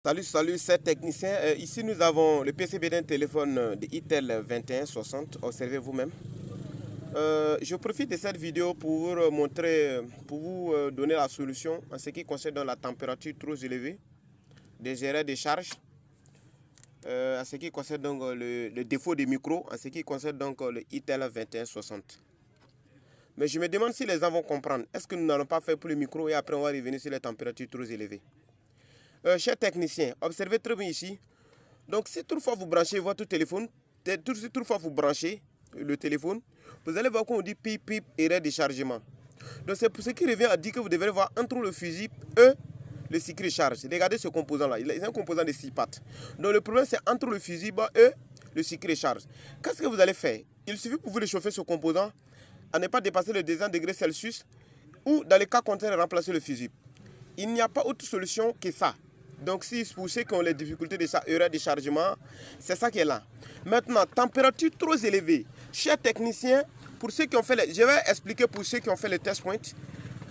Salut, c'est technicien. Ici, nous avons le PCB d'un téléphone de Itel 2160. Observez vous-même. Je profite de cette vidéo pour vous montrer, pour vous donner la solution en ce qui concerne la température trop élevée, des erreurs de charge, en ce qui concerne donc le défaut de micro, en ce qui concerne donc le Itel 2160. Mais je me demande si les gens vont comprendre. Est-ce que nous n'allons pas faire pour le micro et après on va revenir sur les températures trop élevées? Chers techniciens, observez très bien ici. Donc, si toutefois vous branchez votre téléphone, si toutefois vous branchez le téléphone, vous allez voir qu'on dit pip pip erreur de chargement. Donc, c'est pour ce qui revient à dire que vous devrez voir entre le fusible et le cycle de charge. Regardez ce composant-là, il est un composant de 6 pattes. Donc, le problème c'est entre le fusible et le cycle de charge. Qu'est-ce que vous allez faire? Il suffit pour vous réchauffer ce composant à ne pas dépasser les 200 degrés Celsius ou, dans le cas contraire, remplacer le fusible. Il n'y a pas autre solution que ça. Donc, si pour ceux qui ont les difficultés de erreur de chargement, c'est ça qui est là. Maintenant, température trop élevée. Chers techniciens, pour ceux qui ont fait je vais expliquer pour ceux qui ont fait les test points,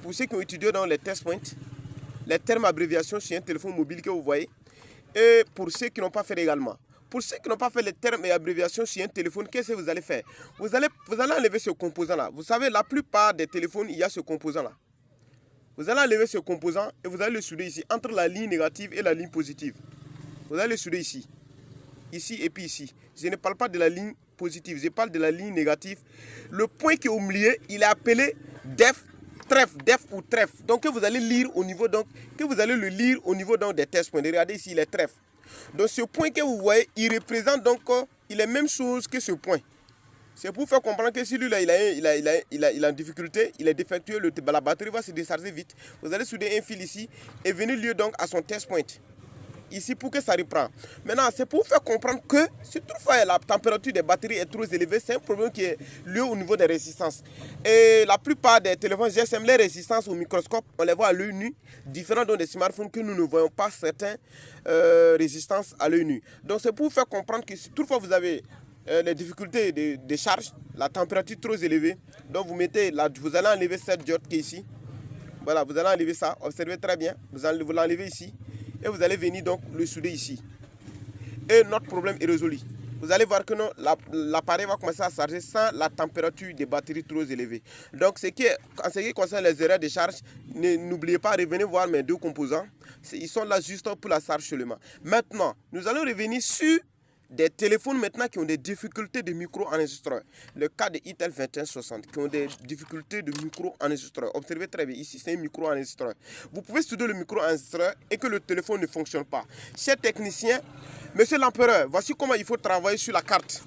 pour ceux qui ont étudié dans les test points, les termes abréviations sur un téléphone mobile que vous voyez, et pour ceux qui n'ont pas fait également. Pour ceux qui n'ont pas fait les termes et abréviations sur un téléphone, qu'est-ce que vous allez faire? Vous allez enlever ce composant-là. Vous savez, la plupart des téléphones, il y a ce composant-là. Vous allez enlever ce composant et vous allez le souder ici, entre la ligne négative et la ligne positive. Vous allez le souder ici, ici et puis ici. Je ne parle pas de la ligne positive, je parle de la ligne négative. Le point qui est au milieu, il est appelé def, def ou trèfle. Donc que vous allez lire au niveau, donc, que vous allez le lire au niveau donc, des tests points. Regardez ici, il est trèfle. Donc ce point que vous voyez, il représente donc, il est la même chose que ce point. C'est pour faire comprendre que si lui-là, il a une difficulté, il est défectueux, la batterie va se décharger vite. Vous allez souder un fil ici et venir lier donc à son test point. Ici pour que ça reprend. Maintenant, c'est pour faire comprendre que si toutefois la température des batteries est trop élevée, c'est un problème qui est lié au niveau des résistances. Et la plupart des téléphones GSM, les résistances au microscope, on les voit à l'œil nu, différents des smartphones que nous ne voyons pas certaines résistances à l'œil nu. Donc c'est pour faire comprendre que si toutefois vous avez les difficultés de charge, la température trop élevée, donc vous allez enlever cette diode qui est ici. Voilà, vous allez enlever ça, observez très bien, vous l'enlevez ici et vous allez venir donc le souder ici. Et notre problème est résolu. Vous allez voir que l'appareil va commencer à charger sans la température des batteries trop élevée. Donc, en ce qui concerne les erreurs de charge, n'oubliez pas, revenez voir mes deux composants. Ils sont là juste pour la charge seulement. Maintenant, nous allons revenir sur des téléphones maintenant qui ont des difficultés de micro-enregistreur. Le cas de Itel 2160 qui ont des difficultés de micro-enregistreur. Observez très bien, ici c'est un micro-enregistreur. Vous pouvez studier le micro-enregistreur et que le téléphone ne fonctionne pas. Chers techniciens, monsieur l'empereur, voici comment il faut travailler sur la carte.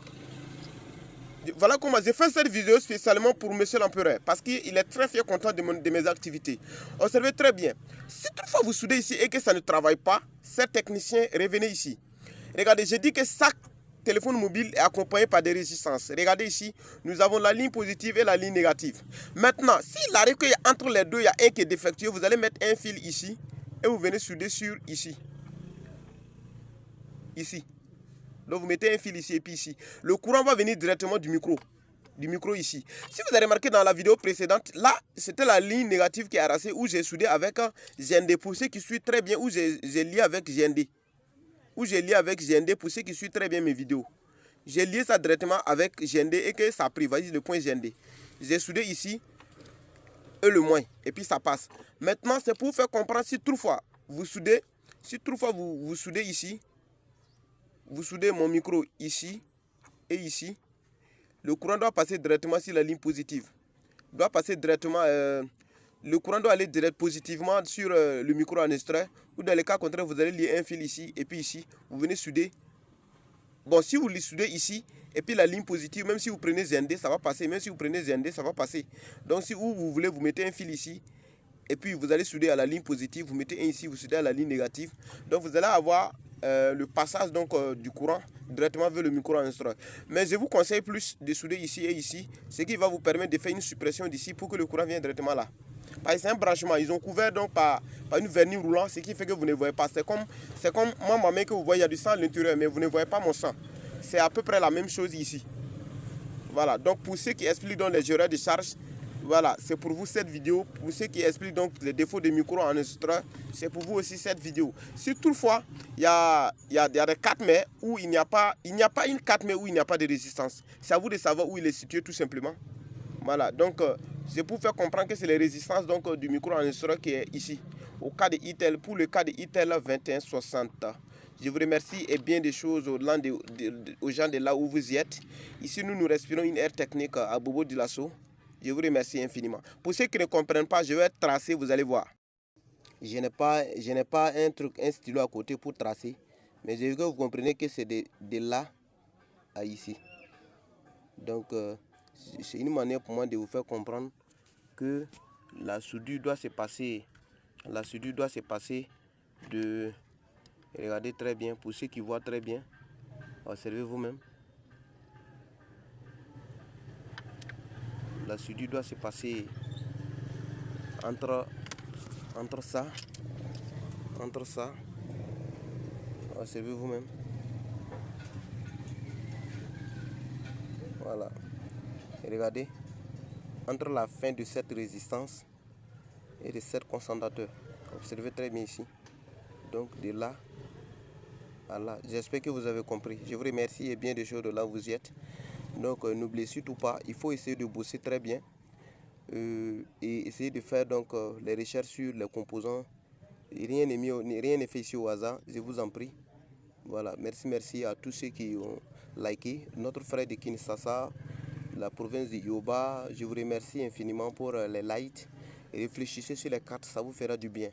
Voilà comment j'ai fait cette vidéo spécialement pour monsieur l'empereur parce qu'il est très fier content de mes activités. Observez très bien. Si toutefois vous soudez ici et que ça ne travaille pas, chers techniciens, revenez ici. Regardez, je dis que chaque téléphone mobile est accompagné par des résistances. Regardez ici, nous avons la ligne positive et la ligne négative. Maintenant, s'il arrive qu'entre les deux, il y a un qui est défectueux, vous allez mettre un fil ici et vous venez souder sur ici. Ici. Donc vous mettez un fil ici et puis ici. Le courant va venir directement du micro. Du micro ici. Si vous avez remarqué dans la vidéo précédente, là, c'était la ligne négative qui est arrachée où j'ai soudé avec un GND. Pour ceux qui suivent très bien, où j'ai lié avec GND. Où j'ai lié avec GND pour ceux qui suivent très bien mes vidéos. J'ai lié ça directement avec GND et que ça a pris. Voici le point GND. J'ai soudé ici et le moins. Et puis ça passe. Maintenant, c'est pour faire comprendre si toutefois vous soudez. Si toutefois vous soudez ici. Vous soudez mon micro ici et ici. Le courant doit passer directement sur la ligne positive. Doit passer directement. Le courant doit aller direct positivement sur le micro-enregistreur. Ou dans le cas contraire, vous allez lier un fil ici et puis ici. Vous venez souder. Bon, si vous le soudez ici, et puis la ligne positive, même si vous prenez ZND, ça va passer. Même si vous prenez ZND, ça va passer. Donc, si vous voulez, vous mettez un fil ici. Et puis, vous allez souder à la ligne positive. Vous mettez un ici, vous soudez à la ligne négative. Donc, vous allez avoir le passage donc, du courant directement vers le micro-enregistreur. Mais je vous conseille plus de souder ici et ici. Ce qui va vous permettre de faire une suppression d'ici pour que le courant vienne directement là. Parce que c'est un branchement, ils ont couvert donc par une vernis roulant, ce qui fait que vous ne voyez pas. C'est comme ma main que vous voyez, il y a du sang à l'intérieur, mais vous ne voyez pas mon sang. C'est à peu près la même chose ici. Voilà, donc pour ceux qui expliquent donc les erreurs de charge, Voilà, c'est pour vous cette vidéo. Pour ceux qui expliquent donc les défauts des micro-enregistreurs, c'est pour vous aussi cette vidéo. Si toutefois, il y a des 4 mètres où il n'y a pas une 4 mètres où il n'y a pas de résistance. C'est à vous de savoir où il est situé tout simplement. Voilà, donc c'est pour faire comprendre que c'est les résistances donc, du micro-enregistreur qui est ici. Au cas de Itel, pour le cas de Itel 2160. Je vous remercie et bien des choses aux gens de là où vous y êtes. Ici, nous respirons une aire technique à Bobo Dioulasso. Je vous remercie infiniment. Pour ceux qui ne comprennent pas, je vais tracer, vous allez voir. Je n'ai pas un stylo à côté pour tracer. Mais je veux que vous compreniez que c'est de là à ici. Donc, c'est une manière pour moi de vous faire comprendre que la soudure doit se passer. La soudure doit se passer de... Regardez très bien, pour ceux qui voient très bien, observez vous-même. La soudure doit se passer entre ça, observez vous-même. Voilà. Et regardez, entre la fin de cette résistance et de cette concentrateur. Observez très bien ici. Donc de là à là. J'espère que vous avez compris. Je vous remercie et bien des choses de là où vous y êtes. Donc n'oubliez surtout pas, il faut essayer de bosser très bien. Et essayer de faire donc les recherches sur les composants. Rien n'est fait ici au hasard, je vous en prie. Voilà, merci à tous ceux qui ont liké. Notre frère de Kinshasa, la province de Yoba, je vous remercie infiniment pour les likes. Et réfléchissez sur les cartes, ça vous fera du bien.